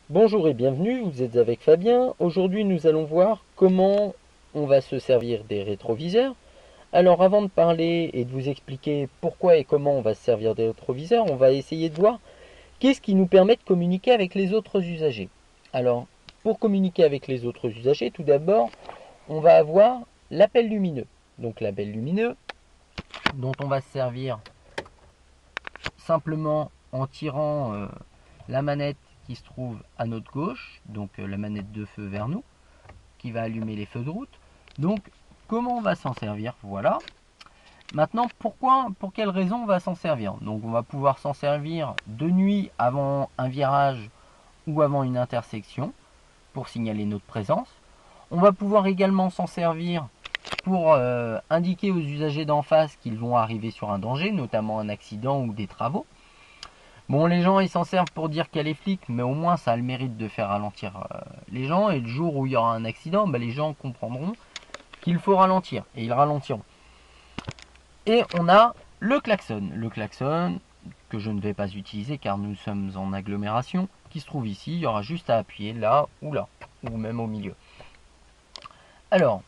Bonjour et bienvenue, vous êtes avec Fabien. Aujourd'hui nous allons voir comment on va se servir des rétroviseurs. Alors avant de parler et de vous expliquer pourquoi et comment on va se servir des rétroviseurs, on va essayer de voir qu'est-ce qui nous permet de communiquer avec les autres usagers. Alors pour communiquer avec les autres usagers, tout d'abord on va avoir l'appel lumineux. Donc l'appel lumineux dont on va se servir simplement en tirant la manette qui se trouve à notre gauche, donc la manette de feu vers nous, qui va allumer les feux de route. Donc comment on va s'en servir? Voilà. Maintenant, pour quelle raison on va s'en servir? Donc on va pouvoir s'en servir de nuit avant un virage ou avant une intersection pour signaler notre présence. On va pouvoir également s'en servir pour indiquer aux usagers d'en face qu'ils vont arriver sur un danger, notamment un accident ou des travaux. Bon, les gens ils s'en servent pour dire qu'il y a les flics, mais au moins ça a le mérite de faire ralentir les gens. Et le jour où il y aura un accident, les gens comprendront qu'il faut ralentir et ils ralentiront. Et on a le klaxon. Le klaxon que je ne vais pas utiliser car nous sommes en agglomération, qui se trouve ici. Il y aura juste à appuyer là, ou même au milieu. Alors,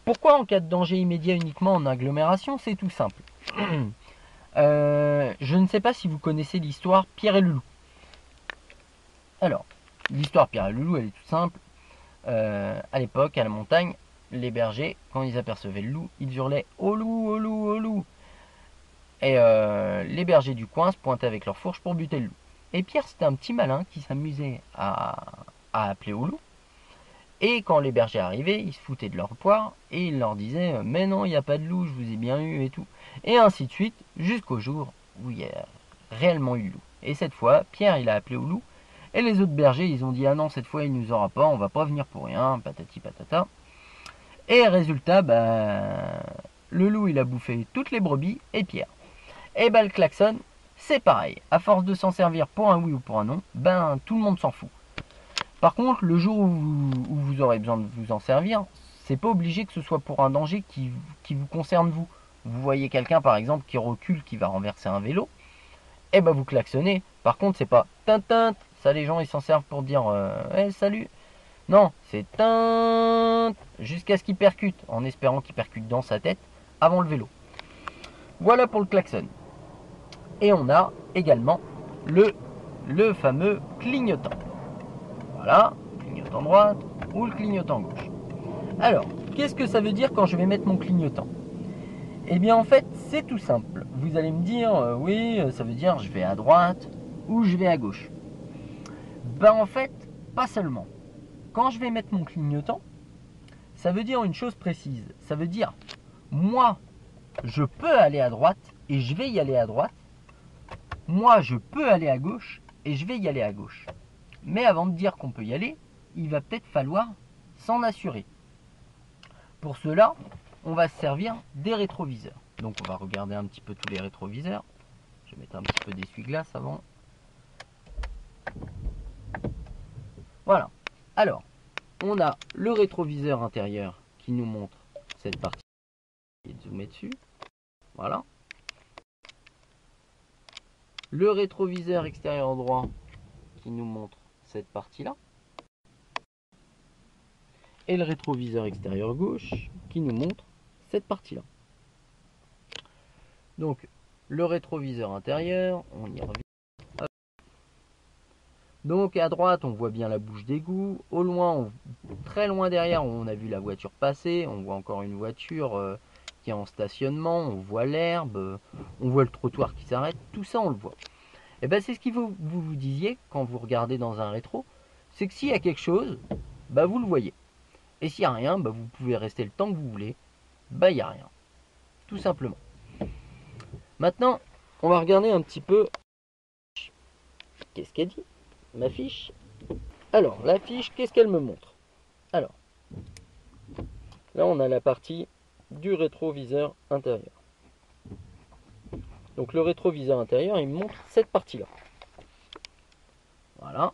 pourquoi en cas de danger immédiat uniquement en agglomération? C'est tout simple. Je ne sais pas si vous connaissez l'histoire Pierre et le loup. Alors, l'histoire Pierre et le loup, elle est toute simple. À l'époque, à la montagne, les bergers, quand ils apercevaient le loup, ils hurlaient « Au loup, au loup, au loup !» Et les bergers du coin se pointaient avec leurs fourches pour buter le loup. Et Pierre, c'était un petit malin qui s'amusait à appeler au loup. Et quand les bergers arrivaient, ils se foutaient de leur poire et ils leur disaient « Mais non, il n'y a pas de loup, je vous ai bien eu et tout. » Et ainsi de suite, jusqu'au jour où il y a réellement eu le loup. Et cette fois, Pierre, il a appelé au loup. Et les autres bergers, ils ont dit « Ah non, cette fois, il nous aura pas, on va pas venir pour rien, patati patata. » Et résultat, le loup, il a bouffé toutes les brebis et Pierre. Et le klaxon, c'est pareil. À force de s'en servir pour un oui ou pour un non, tout le monde s'en fout. Par contre, le jour où vous aurez besoin de vous en servir, c'est pas obligé que ce soit pour un danger qui vous concerne vous. Vous voyez quelqu'un par exemple qui recule, qui va renverser un vélo, et vous klaxonnez. Par contre, c'est pas tintin. Ça, les gens ils s'en servent pour dire hey, salut. Non, c'est tin jusqu'à ce qu'il percute, en espérant qu'il percute dans sa tête avant le vélo. Voilà pour le klaxon. Et on a également le fameux clignotant. Voilà, clignotant droite ou le clignotant gauche. Alors, qu'est-ce que ça veut dire quand je vais mettre mon clignotant? Eh bien en fait, c'est tout simple. Vous allez me dire, oui, ça veut dire je vais à droite ou je vais à gauche. En fait, pas seulement. Quand je vais mettre mon clignotant, ça veut dire une chose précise. Ça veut dire, moi, je peux aller à droite et je vais y aller à droite. Moi, je peux aller à gauche et je vais y aller à gauche. Mais avant de dire qu'on peut y aller, il va peut-être falloir s'en assurer. Pour cela, on va se servir des rétroviseurs. Donc on va regarder un petit peu tous les rétroviseurs. Je vais mettre un petit peu d'essuie-glace avant. Voilà. Alors, on a le rétroviseur intérieur qui nous montre cette partie. Je vais zoomer dessus. Voilà. Le rétroviseur extérieur droit qui nous montre cette partie-là. Et le rétroviseur extérieur gauche qui nous montre cette partie-là. Donc, le rétroviseur intérieur, on y revient. Donc à droite, on voit bien la bouche d'égout. Au loin, très loin derrière, on a vu la voiture passer. On voit encore une voiture qui est en stationnement. On voit l'herbe. On voit le trottoir qui s'arrête. Tout ça, on le voit. Et c'est ce que vous disiez quand vous regardez dans un rétro. C'est que s'il y a quelque chose, vous le voyez. Et s'il n'y a rien, vous pouvez rester le temps que vous voulez. Il n'y a rien. Tout simplement. Maintenant, on va regarder un petit peu. Qu'est-ce qu'elle dit, ma fiche? Alors, la fiche, qu'est-ce qu'elle me montre? Alors, là, on a la partie du rétroviseur intérieur. Donc, le rétroviseur intérieur, il me montre cette partie-là. Voilà.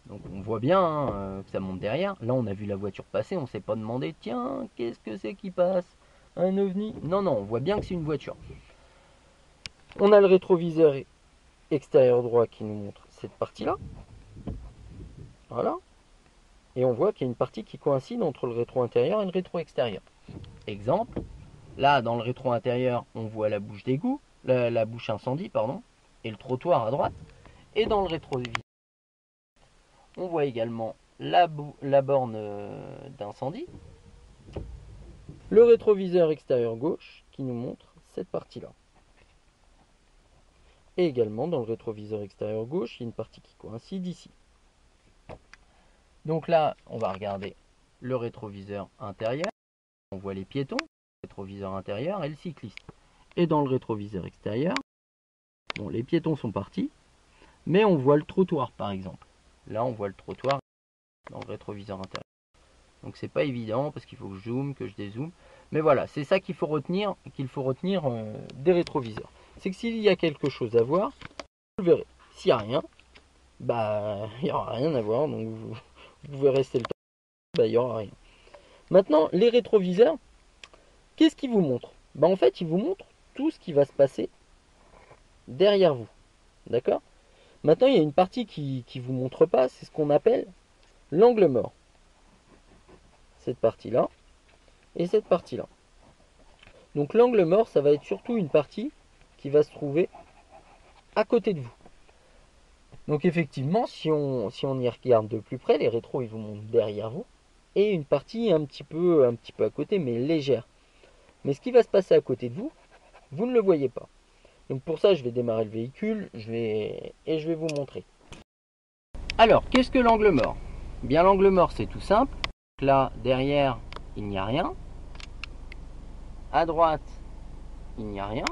Donc, on voit bien que ça monte derrière. Là, on a vu la voiture passer. On ne s'est pas demandé, tiens, qu'est-ce que c'est qui passe? Un ovni? Non, non, on voit bien que c'est une voiture. On a le rétroviseur extérieur droit qui nous montre cette partie-là. Voilà. Et on voit qu'il y a une partie qui coïncide entre le rétro intérieur et le rétro extérieur. Exemple, là dans le rétro intérieur, on voit la bouche d'égout, la bouche incendie, pardon, et le trottoir à droite. Et dans le rétroviseur, on voit également la borne d'incendie. Le rétroviseur extérieur gauche qui nous montre cette partie-là. Et également dans le rétroviseur extérieur gauche, il y a une partie qui coïncide ici. Donc là, on va regarder le rétroviseur intérieur. On voit les piétons, le rétroviseur intérieur et le cycliste. Et dans le rétroviseur extérieur, bon, les piétons sont partis, mais on voit le trottoir par exemple. Là, on voit le trottoir dans le rétroviseur intérieur. Donc c'est pas évident parce qu'il faut que je zoome, que je dézoome. Mais voilà, c'est ça qu'il faut retenir, des rétroviseurs. C'est que s'il y a quelque chose à voir, vous le verrez. S'il n'y a rien, bah il n'y aura rien à voir. Donc vous pouvez rester le temps, bah il n'y aura rien. Maintenant, les rétroviseurs, qu'est-ce qu'ils vous montrent? Bah en fait, ils vous montrent tout ce qui va se passer derrière vous. D'accord? Maintenant, il y a une partie qui ne vous montre pas, c'est ce qu'on appelle l'angle mort. Cette partie-là et cette partie-là. Donc l'angle mort, ça va être surtout une partie qui va se trouver à côté de vous. Donc effectivement, si on y regarde de plus près, les rétros ils vous montrent derrière vous et une partie un petit peu à côté, mais légère. Mais ce qui va se passer à côté de vous, vous ne le voyez pas. Donc pour ça, je vais démarrer le véhicule, je vais vous montrer. Alors, qu'est-ce que l'angle mort? Bien, l'angle mort, c'est tout simple. Là, derrière, il n'y a rien. À droite, il n'y a rien.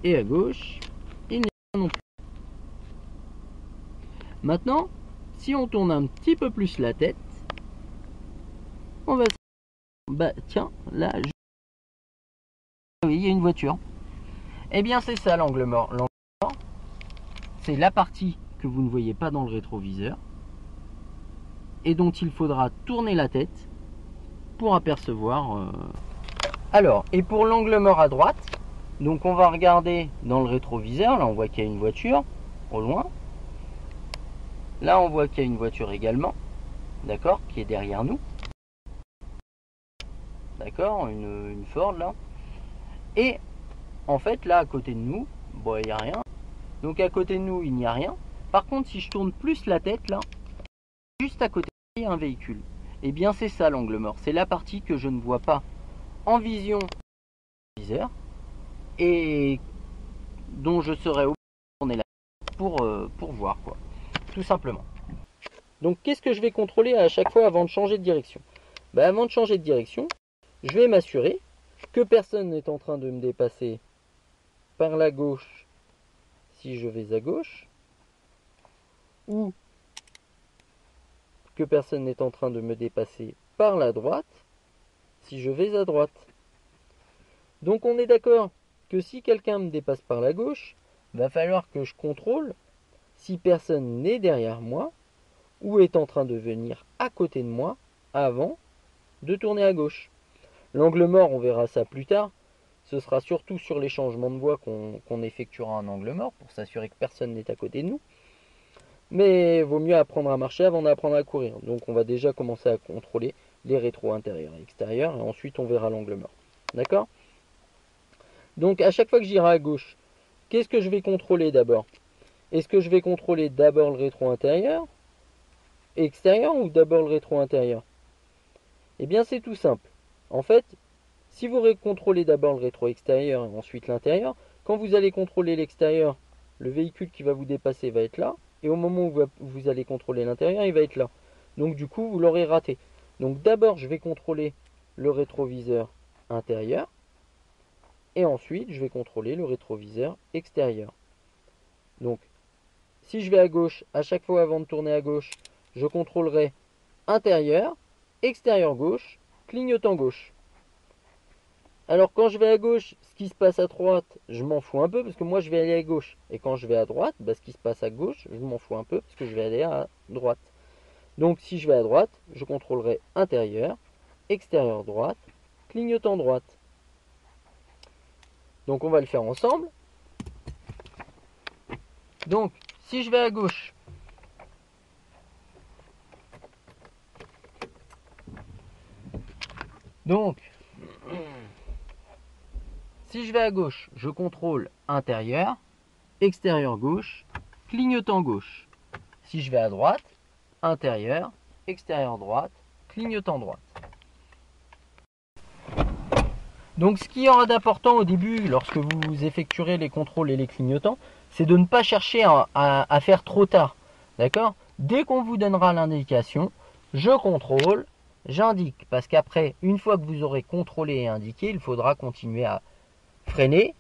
Et à gauche, il n'y a rien non plus. Maintenant, si on tourne un petit peu plus la tête, on va... Bah tiens, là, oui, il y a une voiture. Eh bien, c'est ça l'angle mort. L'angle mort, c'est la partie que vous ne voyez pas dans le rétroviseur et dont il faudra tourner la tête pour apercevoir. Alors, et pour l'angle mort à droite, donc on va regarder dans le rétroviseur. Là, on voit qu'il y a une voiture au loin. Là, on voit qu'il y a une voiture également, d'accord, qui est derrière nous. D'accord, une Ford là. Et en fait, là, à côté de nous, bon, il n'y a rien. Donc à côté de nous, il n'y a rien. Par contre, si je tourne plus la tête là, juste à côté, il y a un véhicule. Et bien, c'est ça l'angle mort. C'est la partie que je ne vois pas en vision viseur et dont je serai obligé de tourner la tête pour voir, quoi. Tout simplement. Donc qu'est-ce que je vais contrôler à chaque fois avant de changer de direction? Bah, avant de changer de direction, je vais m'assurer que personne n'est en train de me dépasser par la gauche si je vais à gauche, ou que personne n'est en train de me dépasser par la droite si je vais à droite. Donc on est d'accord que si quelqu'un me dépasse par la gauche, va falloir que je contrôle si personne n'est derrière moi ou est en train de venir à côté de moi avant de tourner à gauche. L'angle mort, on verra ça plus tard. Ce sera surtout sur les changements de voie qu'on effectuera un angle mort pour s'assurer que personne n'est à côté de nous. Mais vaut mieux apprendre à marcher avant d'apprendre à courir. Donc on va déjà commencer à contrôler les rétros intérieurs et extérieurs et ensuite on verra l'angle mort. D'accord? Donc à chaque fois que j'irai à gauche, qu'est-ce que je vais contrôler d'abord? Est-ce que je vais contrôler d'abord le rétro intérieur, extérieur ou d'abord le rétro intérieur? Eh bien c'est tout simple. En fait, si vous contrôlez d'abord le rétro extérieur et ensuite l'intérieur, quand vous allez contrôler l'extérieur, le véhicule qui va vous dépasser va être là. Et au moment où vous allez contrôler l'intérieur, il va être là. Donc du coup, vous l'aurez raté. Donc d'abord, je vais contrôler le rétroviseur intérieur. Et ensuite, je vais contrôler le rétroviseur extérieur. Donc, si je vais à gauche, à chaque fois avant de tourner à gauche, je contrôlerai intérieur, extérieur gauche, clignotant gauche. Alors quand je vais à gauche, ce qui se passe à droite, je m'en fous un peu parce que moi je vais aller à gauche. Et quand je vais à droite, ce qui se passe à gauche, je m'en fous un peu parce que je vais aller à droite. Donc si je vais à droite, je contrôlerai intérieur, extérieur droite, clignotant droite. Donc on va le faire ensemble. Donc si je vais à gauche, donc si je vais à gauche, je contrôle intérieur, extérieur gauche, clignotant gauche. Si je vais à droite, intérieur, extérieur droite, clignotant droite. Donc ce qu'il y aura d'important au début, lorsque vous effectuerez les contrôles et les clignotants, c'est de ne pas chercher à faire trop tard. D'accord? Dès qu'on vous donnera l'indication, je contrôle, j'indique. Parce qu'après, une fois que vous aurez contrôlé et indiqué, il faudra continuer à freiner,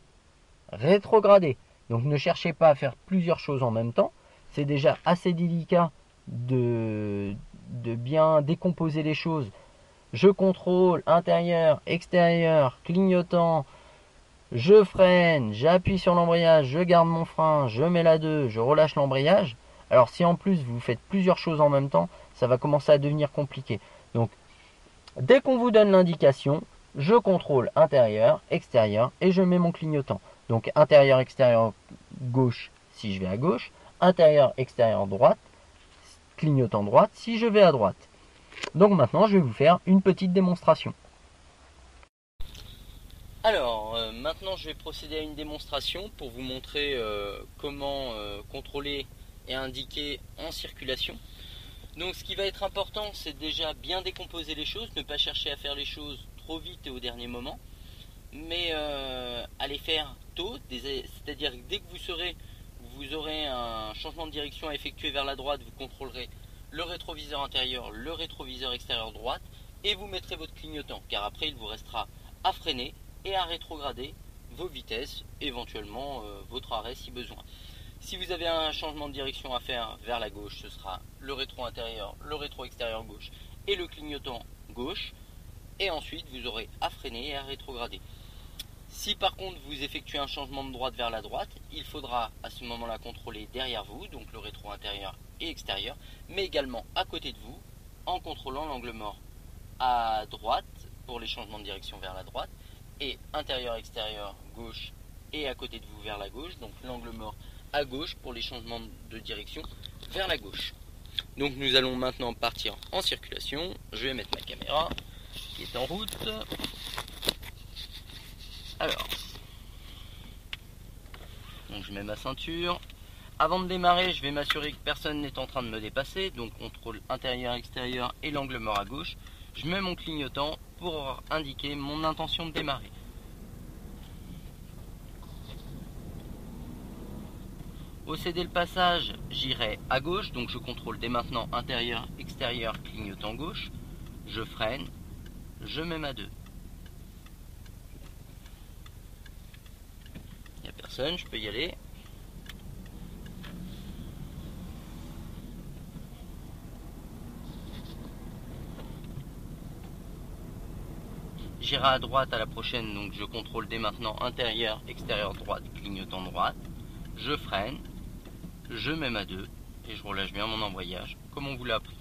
rétrograder. Donc ne cherchez pas à faire plusieurs choses en même temps. C'est déjà assez délicat de bien décomposer les choses. Je contrôle intérieur, extérieur, clignotant, je freine, j'appuie sur l'embrayage, je garde mon frein, je mets la 2, je relâche l'embrayage. Alors si en plus vous faites plusieurs choses en même temps, ça va commencer à devenir compliqué. Donc dès qu'on vous donne l'indication, je contrôle intérieur, extérieur et je mets mon clignotant. Donc intérieur, extérieur, gauche si je vais à gauche, intérieur, extérieur, droite, clignotant droite si je vais à droite. Donc maintenant, je vais vous faire une petite démonstration. Alors, maintenant je vais procéder à une démonstration pour vous montrer comment contrôler et indiquer en circulation. Donc ce qui va être important, c'est déjà bien décomposer les choses, ne pas chercher à faire les choses trop vite et au dernier moment, mais à les faire tôt, c'est-à-dire que dès que vous aurez un changement de direction à effectuer vers la droite, vous contrôlerez le rétroviseur intérieur, le rétroviseur extérieur droite, et vous mettrez votre clignotant, car après il vous restera à freiner et à rétrograder vos vitesses, éventuellement votre arrêt si besoin. Si vous avez un changement de direction à faire vers la gauche, ce sera le rétro intérieur, le rétro extérieur gauche et le clignotant gauche, et ensuite vous aurez à freiner et à rétrograder. Si par contre vous effectuez un changement de droite vers la droite, il faudra à ce moment-là contrôler derrière vous, donc le rétro intérieur et extérieur, mais également à côté de vous, en contrôlant l'angle mort à droite pour les changements de direction vers la droite, et intérieur, extérieur, gauche et à côté de vous vers la gauche, donc l'angle mort à gauche pour les changements de direction vers la gauche. Donc nous allons maintenant partir en circulation. Je vais mettre ma caméra qui est en route. Alors, donc je mets ma ceinture. Avant de démarrer, je vais m'assurer que personne n'est en train de me dépasser. Donc contrôle intérieur, extérieur et l'angle mort à gauche. Je mets mon clignotant pour indiquer mon intention de démarrer. Au céder le passage, j'irai à gauche, donc je contrôle dès maintenant intérieur, extérieur, clignotant gauche. Je freine, je mets ma 2. Il n'y a personne, je peux y aller. J'irai à droite à la prochaine, donc je contrôle dès maintenant intérieur, extérieur, droite, clignotant droite. Je freine, je mets ma 2 et je relâche bien mon embrayage comme on vous l'a appris.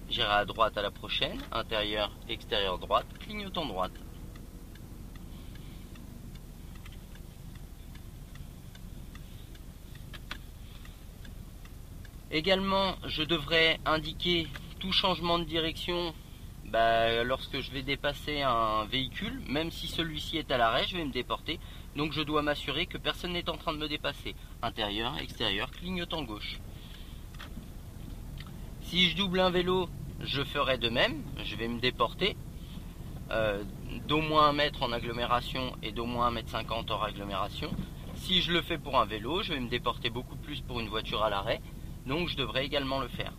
J'irai à droite à la prochaine, intérieur, extérieur, droite, clignotant droite. Également, je devrais indiquer tout changement de direction lorsque je vais dépasser un véhicule, même si celui-ci est à l'arrêt, je vais me déporter. Donc je dois m'assurer que personne n'est en train de me dépasser. Intérieur, extérieur, clignotant gauche. Si je double un vélo, je ferai de même. Je vais me déporter d'au moins 1 mètre en agglomération et d'au moins 1,50 m hors agglomération. Si je le fais pour un vélo, je vais me déporter beaucoup plus pour une voiture à l'arrêt. Donc je devrais également le faire.